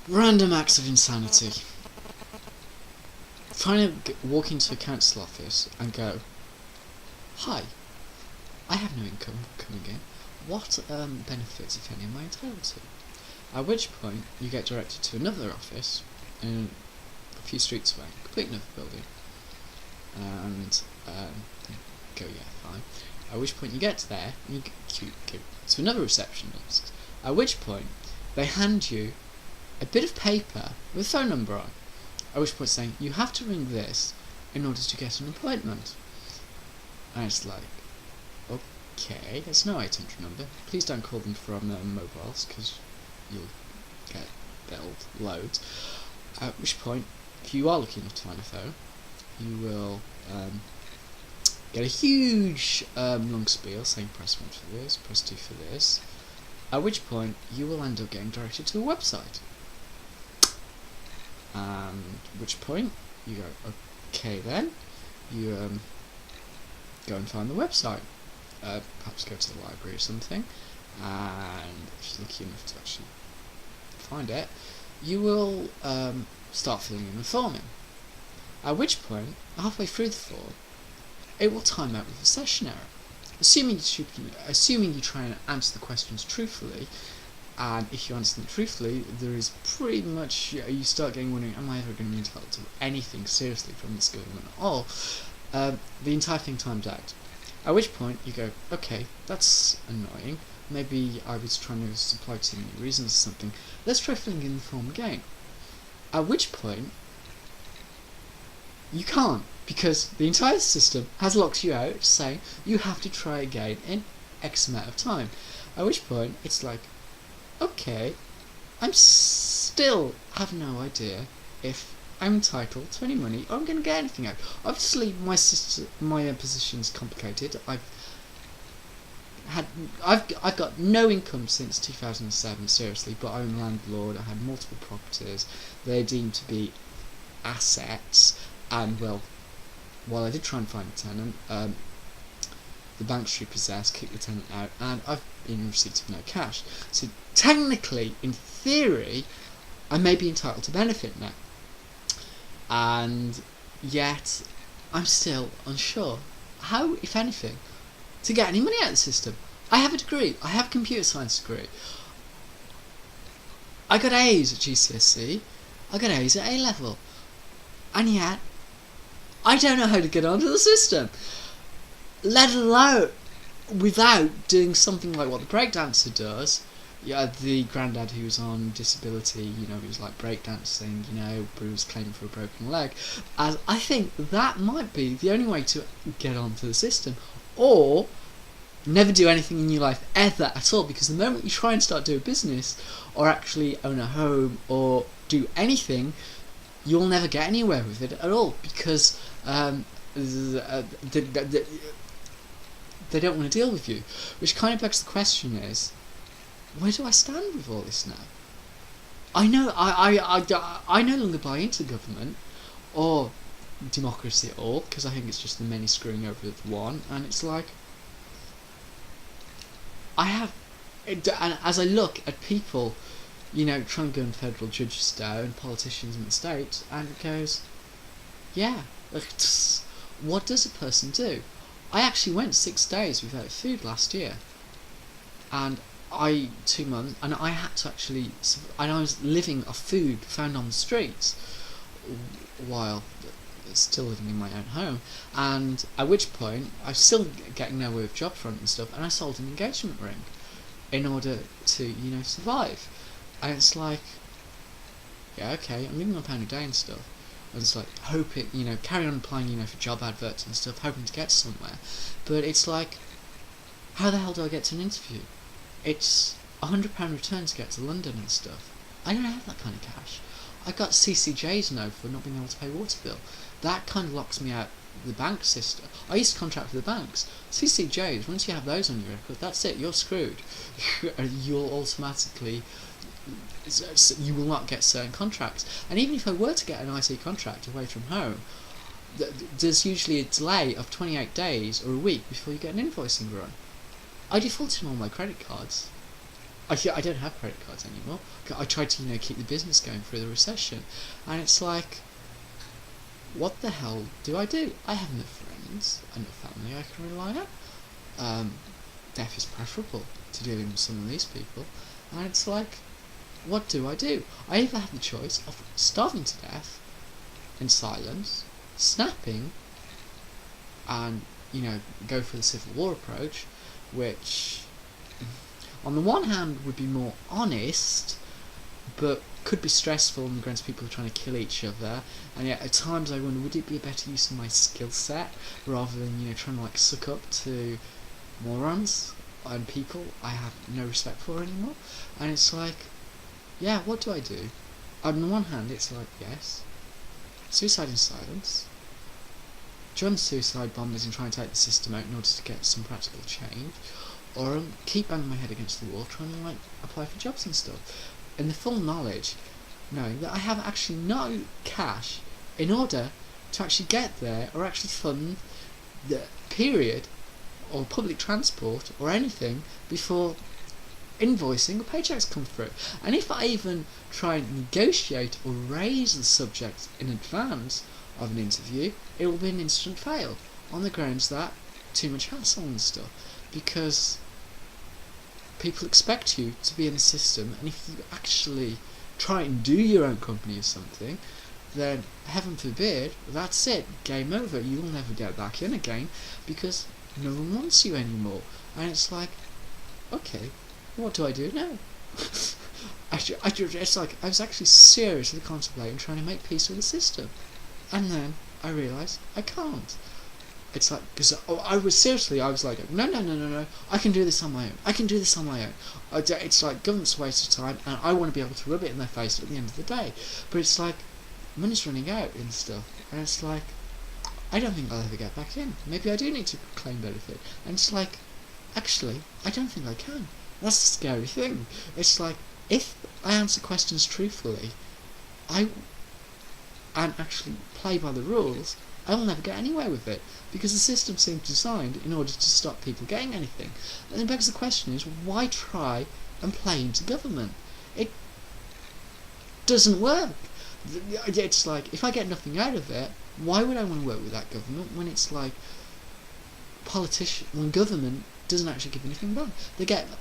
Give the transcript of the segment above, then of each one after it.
Random acts of insanity. Finally walk into a council office and go, "Hi, I have no income coming in. What benefits, if any, am I entitled to?" At which point you get directed to another office in a few streets away, complete another building, and go, "Yeah, fine." At which point you get there and you go to another receptionist. At which point they hand you a bit of paper with a phone number on. At which point saying, "You have to ring this in order to get an appointment." And it's like, okay, it's no 800 number. Please don't call them from mobiles, because you'll get billed loads. At which point, if you are lucky enough to find a phone, you will get a huge long spiel saying press 1 for this, press 2 for this. At which point, you will end up getting directed to a website. And at which point, you go, okay then, you go and find the website. Perhaps go to the library or something, and if you're lucky enough to actually find it, you will start filling in the form in. At which point, halfway through the form, it will time out with a session error. Assuming you try and answer the questions truthfully, and if you answer them truthfully, there is pretty much, you start getting wondering, am I ever going to be entitled to anything seriously from this government at all? The entire thing times out. At which point you go, okay, that's annoying. Maybe I was trying to supply too many reasons or something. Let's try filling in the form again. At which point you can't, because the entire system has locked you out, saying you have to try again in X amount of time. At which point it's like, okay, I'm still have no idea if I'm entitled to any money or I'm going to get anything out. Obviously, my position's complicated. I've got no income since 2007, seriously, but I'm a landlord. I had multiple properties. They're deemed to be assets, and well, while I did try and find a tenant, the bank's repossessed, kicked the tenant out, and I've been in receipt of no cash. So technically, in theory, I may be entitled to benefit now. And yet, I'm still unsure how, if anything, to get any money out of the system. I have a degree. I have a computer science degree. I got A's at GCSE. I got A's at A-level. And yet, I don't know how to get onto the system. Let alone without doing something like what the breakdancer does. Yeah, the granddad who was on disability, he was like breakdancing, but he was claiming for a broken leg. As I think that might be the only way to get onto the system, or never do anything in your life ever at all, because the moment you try and start doing business, or actually own a home, or do anything, you'll never get anywhere with it at all, because they don't want to deal with you. Which kind of begs the question is, where do I stand with all this now? I know I no longer buy into government or democracy at all, because I think it's just the many screwing over the one, and it's like and as I look at people, trying to go in federal judges down, politicians in the states, and it goes, yeah, what does a person do? I actually went 6 days without food last year, and 2 months, and I had to actually, and I was living off food found on the streets while still living in my own home, and at which point I was still getting nowhere with job front and stuff, and I sold an engagement ring in order to survive. And it's like, yeah, okay, I'm living on £1 a day and stuff, and it's like hoping, carry on applying, for job adverts and stuff, hoping to get somewhere. But it's like, how the hell do I get to an interview? It's £100 return to get to London and stuff. I don't have that kind of cash. I got CCJs now for not being able to pay water bill. That kind of locks me out of the bank system. I used to contract with the banks. CCJs, once you have those on your record, that's it, you're screwed. You'll automatically, you will not get certain contracts. And even if I were to get an IT contract away from home, there's usually a delay of 28 days or a week before you get an invoicing run. I defaulted on all my credit cards. I don't have credit cards anymore. I tried to keep the business going through the recession, and it's like, what the hell do? I have no friends and no family I can rely on. Death is preferable to dealing with some of these people, and it's like, what do? I either have the choice of starving to death in silence, snapping, and go for the Civil War approach, which on the one hand would be more honest, but could be stressful in the grand people are trying to kill each other, and yet at times I wonder, would it be a better use of my skill set rather than trying to suck up to morons and people I have no respect for anymore? And it's like, yeah, what do? On the one hand, it's like, yes, suicide in silence, join suicide bombers and try and take the system out in order to get some practical change, or keep banging my head against the wall trying to apply for jobs and stuff, in the full knowledge, knowing that I have actually no cash in order to actually get there or actually fund the period or public transport or anything before invoicing or paychecks come through. And if I even try and negotiate or raise the subject in advance of an interview, it will be an instant fail on the grounds that too much hassle and stuff, because people expect you to be in the system, and if you actually try and do your own company or something, then heaven forbid, that's it, game over. You will never get back in again because no one wants you anymore. And it's like, okay, what do I do now? It's like I was actually seriously contemplating trying to make peace with the system, and then I realised I can't. It's like, because I was like, no, I can do this on my own. It's like, government's a waste of time, and I want to be able to rub it in their face at the end of the day. But it's like, money's running out and stuff, and it's like, I don't think I'll ever get back in. Maybe I do need to claim benefit. And it's like, actually, I don't think I can. That's the scary thing. It's like, if I answer questions truthfully, and actually play by the rules, I will never get anywhere with it, because the system seems designed in order to stop people getting anything. And then begs the question is, why try and play into government? It doesn't work. It's like, if I get nothing out of it, why would I want to work with that government when it's like when government doesn't actually give anything back?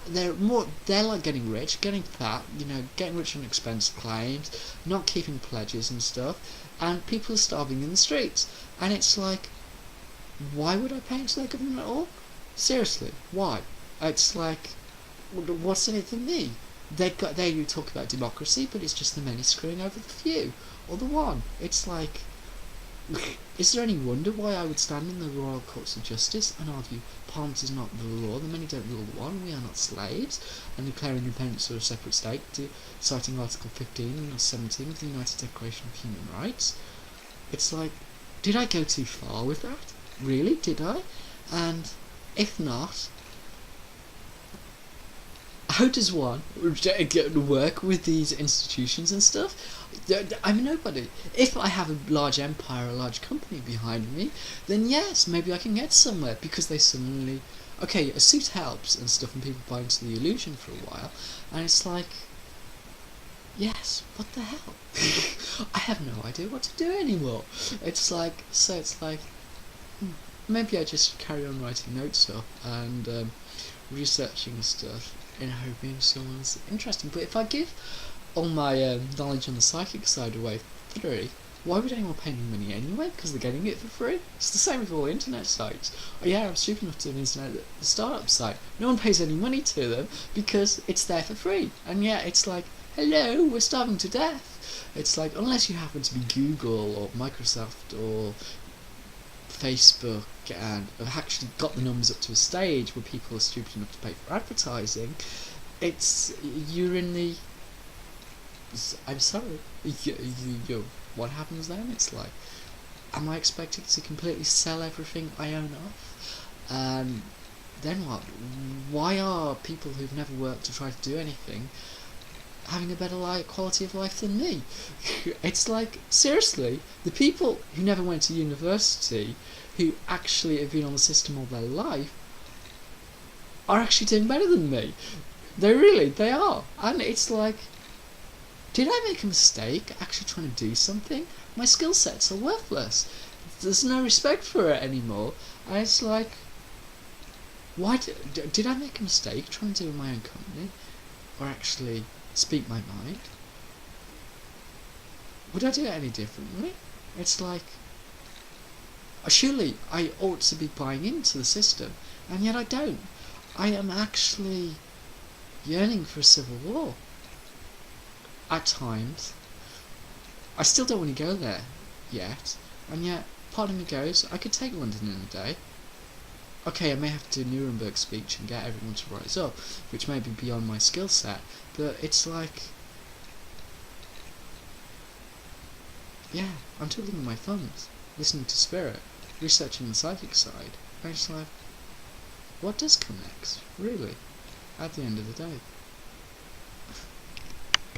They're like getting rich, getting fat, getting rich on expense claims, not keeping pledges and stuff, and people are starving in the streets. And it's like, why would I pay into their government at all? Seriously, why? It's like, what's in it for me? They talk about democracy, but it's just the many screwing over the few, or the one. It's like, is there any wonder why I would stand in the Royal Courts of Justice and argue Parliament is not the law, the many don't rule the one, we are not slaves, and declaring independence or a separate state, citing Article 15 or 17 of the United Declaration of Human Rights? It's like, did I go too far with that? Really, did I? And if not, how does one work with these institutions and stuff? I'm nobody. If I have a large empire, a large company behind me, then yes, maybe I can get somewhere, because they suddenly, okay, a suit helps and stuff, and people buy into the illusion for a while, and it's like, yes, what the hell? I have no idea what to do anymore. It's like, maybe I just carry on writing notes up and researching stuff in hoping someone's interesting. But if I give all my knowledge on the psychic side away for free, why would anyone pay me money anyway? Because they're getting it for free. It's the same with all internet sites. Oh yeah, I'm stupid enough to do an internet startup site. No one pays any money to them because it's there for free. And yeah, it's like, hello, we're starving to death. It's like, unless you happen to be Google or Microsoft or Facebook and have actually got the numbers up to a stage where people are stupid enough to pay for advertising, you're in the, I'm sorry, what happens then? It's like, am I expected to completely sell everything I own off? And then what? Why are people who've never worked to try to do anything having a better quality of life than me? It's like, seriously, the people who never went to university, who actually have been on the system all their life, are actually doing better than me. They are. And it's like, did I make a mistake actually trying to do something? My skill sets are worthless. There's no respect for it anymore. And it's like, why did I make a mistake trying to do my own company? Or actually speak my mind? Would I do it any differently? It's like, surely I ought to be buying into the system, and yet I don't. I am actually yearning for a civil war. At times. I still don't want to go there yet, and yet part of me goes, I could take London in a day. Okay, I may have to do a Nuremberg speech and get everyone to rise up, which may be beyond my skill set, but it's like, yeah, I'm twiddling my thumbs, listening to Spirit, researching the psychic side, and it's like, what does come next, really, at the end of the day?